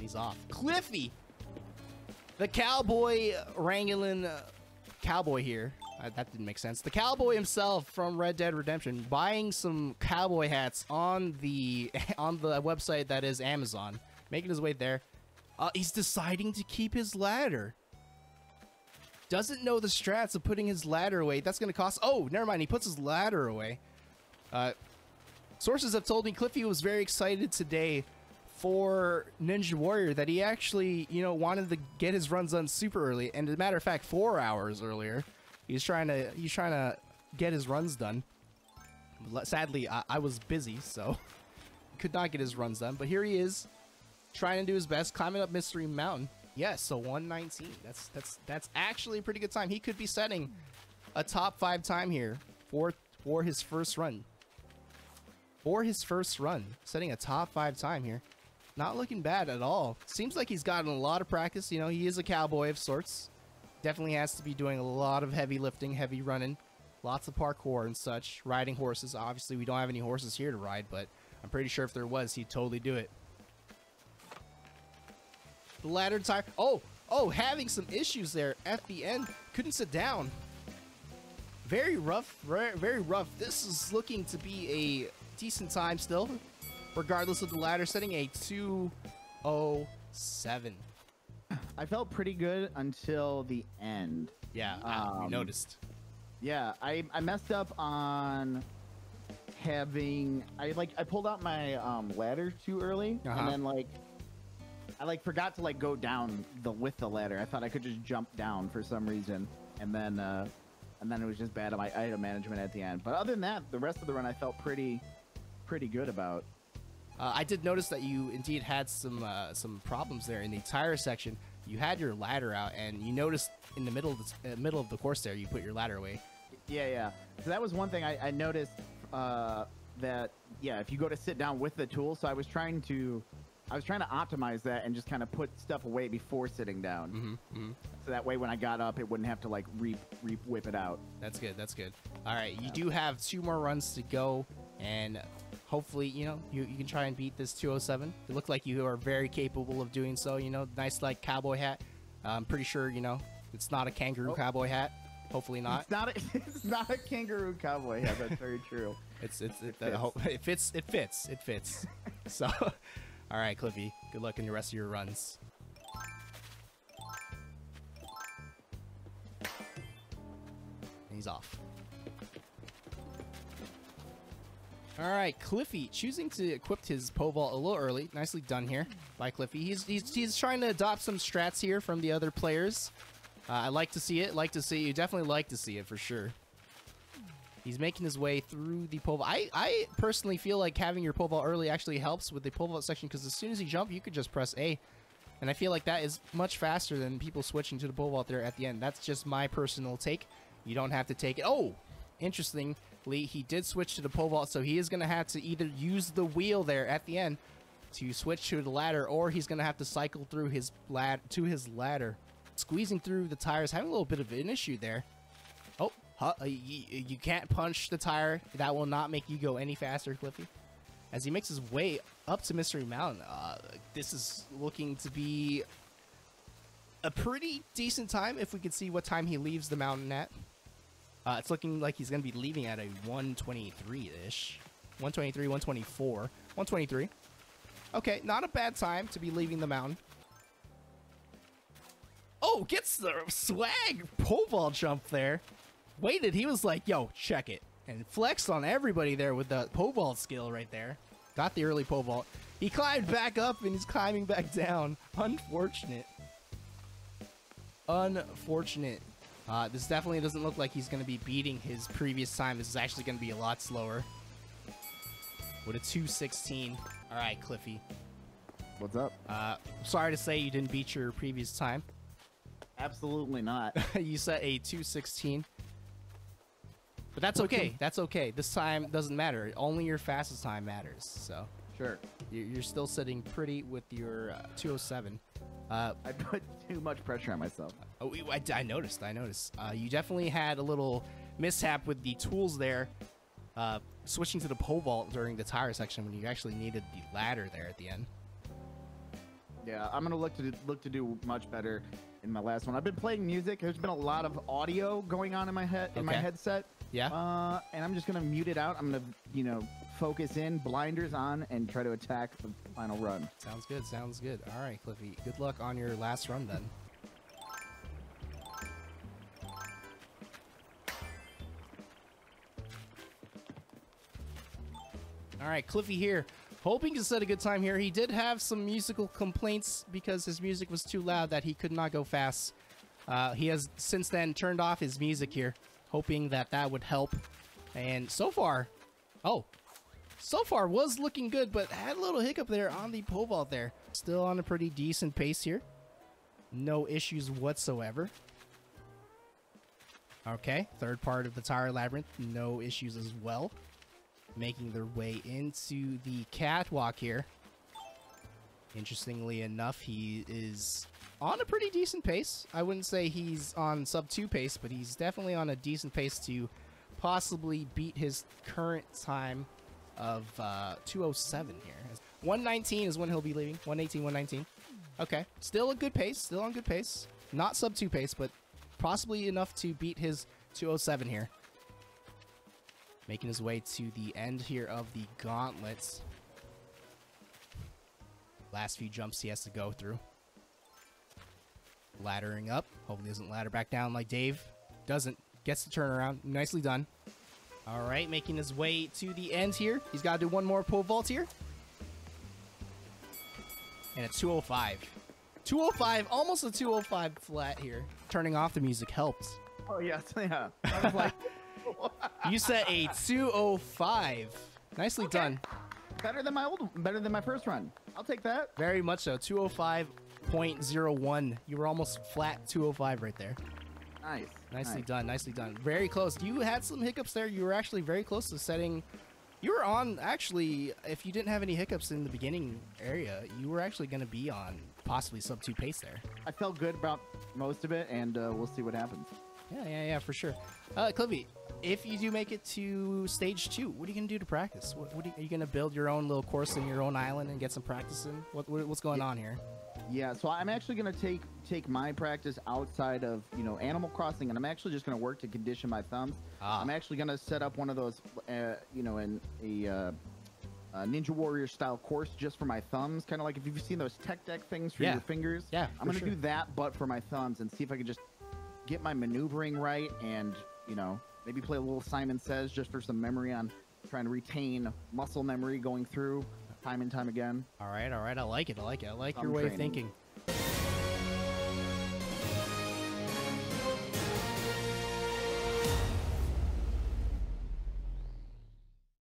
He's off. Cliffy, the cowboy wrangling cowboy here. That didn't make sense. The cowboy himself from Red Dead Redemption buying some cowboy hats on the website that is Amazon. Making his way there. He's deciding to keep his ladder. Doesn't know the strats of putting his ladder away. That's going to cost... Oh, never mind. He puts his ladder away. Sources have told me Cliffy was very excited today for Ninja Warrior, that he actually, you know, wanted to get his runs done super early. And as a matter of fact, 4 hours earlier, he's trying to get his runs done. Sadly, I was busy, so could not get his runs done. But here he is, trying to do his best, climbing up Mystery Mountain. Yes, so 119. That's actually a pretty good time. He could be setting a top 5 time here for his first run. For his first run, setting a top 5 time here. Not looking bad at all. Seems like he's gotten a lot of practice. You know, he is a cowboy of sorts. Definitely has to be doing a lot of heavy lifting, heavy running. Lots of parkour and such. Riding horses. Obviously, we don't have any horses here to ride, but I'm pretty sure if there was, he'd totally do it. The ladder tire. Oh, having some issues there at the end. Couldn't sit down. Very rough, very rough. This is looking to be a decent time still, regardless of the ladder, setting a 2:07. I felt pretty good until the end. Yeah, I noticed. Yeah, I messed up on having... I pulled out my ladder too early, and then I forgot to go down with the ladder. I thought I could just jump down for some reason, and then it was just bad on my item management at the end. But other than that, the rest of the run I felt pretty good about. I did notice that you indeed had some problems there in the tire section. You had your ladder out, and you noticed in the middle of the course there, you put your ladder away. Yeah. So that was one thing I noticed. That if you go to sit down with the tool, so I was trying to optimize that and just kind of put stuff away before sitting down. So that way when I got up, it wouldn't have to whip it out. That's good. All right, you do have 2 more runs to go, and hopefully, you know, you can try and beat this 2:07. You look like you are very capable of doing so. You know, nice cowboy hat. I'm pretty sure, you know, it's not a kangaroo cowboy hat. Hopefully not. It's not a kangaroo cowboy hat. That's very true. It fits. So, all right, Cliffy. Good luck in the rest of your runs. And he's off. All right, Cliffy choosing to equip his pole vault a little early. Nicely done here by Cliffy. He's trying to adopt some strats here from the other players. I like to see it. You definitely like to see it for sure. He's making his way through the pole vault. I personally feel like having your pole vault early actually helps with the pole vault section, because as soon as you jump, you could just press A. And I feel like that is much faster than people switching to the pole vault there at the end. That's just my personal take. You don't have to take it. Oh, interestingly, he did switch to the pole vault, so he is going to have to either use the wheel there at the end to switch to the ladder, or he's going to have to cycle through his ladder. Squeezing through the tires, having a little bit of an issue there. Oh, you can't punch the tire. That will not make you go any faster, Cliffy. As he makes his way up to Mystery Mountain, this is looking to be a pretty decent time if we can see what time he leaves the mountain at. It's looking like he's going to be leaving at a 123-ish. 123, 124. 123. Okay, not a bad time to be leaving the mountain. Oh, gets the swag pole vault jump there. Waited, he was like, yo, check it. And flexed on everybody there with the pole vault skill right there. Got the early pole vault. He climbed back up and he's climbing back down. Unfortunate. This definitely doesn't look like he's going to be beating his previous time. This is actually going to be a lot slower. With a 2:16. All right, Cliffy. What's up? Sorry to say you didn't beat your previous time. Absolutely not. You set a 2:16. But that's okay. That's okay. This time doesn't matter. Only your fastest time matters. So sure. You're still sitting pretty with your 2:07. I put too much pressure on myself. Oh, I noticed. You definitely had a little mishap with the tools there. Switching to the pole vault during the tire section when you actually needed the ladder there at the end. Yeah, I'm gonna look to do much better in my last one. I've been playing music. There's been a lot of audio going on in my head, in my headset. Yeah. And I'm just gonna mute it out. I'm gonna, focus in, blinders on, and try to attack the final run. Sounds good. Sounds good. All right, Cliffy. Good luck on your last run then. All right, Cliffy here. Hoping to set a good time here. He did have some musical complaints because his music was too loud that he could not go fast. He has since then turned off his music here, hoping that that would help. And so far was looking good, but had a little hiccup there on the pole vault there. Still on a pretty decent pace here. No issues whatsoever. Okay, third part of the Tire Labyrinth, no issues as well. Making their way into the catwalk here. Interestingly enough, he is on a pretty decent pace. I wouldn't say he's on sub 2 pace, but he's definitely on a decent pace to possibly beat his current time of 207 here. 119 is when he'll be leaving. 118, 119. Okay, still a good pace. Still on good pace. Not sub 2 pace, but possibly enough to beat his 207 here. Making his way to the end here of the gauntlets. Last few jumps he has to go through. Laddering up. Hopefully he doesn't ladder back down like Dave. Doesn't. Gets the turnaround. Nicely done. All right, making his way to the end here. He's got to do one more pole vault here. And it's 205. 205, almost a 205 flat here. Turning off the music helped. Oh, yes, yeah. I was like... You set a 205. Nicely done. Better than my first run. I'll take that. Very much so. 205.01. You were almost flat 205 right there. Nice. Nicely done. Nicely done. Very close. You had some hiccups there. You were actually very close to setting. You were on, actually, if you didn't have any hiccups in the beginning area, you were actually going to be on possibly sub 2 pace there. I felt good about most of it, and we'll see what happens. Yeah, for sure. Cliffy, if you do make it to stage 2, what are you going to do to practice? Are you going to build your own little course in your own island and get some practice in? What's going on here? Yeah, so I'm actually going to take my practice outside of, Animal Crossing, and I'm actually just going to work to condition my thumbs. I'm actually going to set up one of those, in a Ninja Warrior style course just for my thumbs, kind of like if you've seen those tech deck things for your fingers. Yeah, I'm going to do that, but for my thumbs, and see if I can just get my maneuvering right and, maybe play a little Simon Says just for some memory on trying to retain muscle memory going through time and time again. All right. I like it. I like your way of thinking.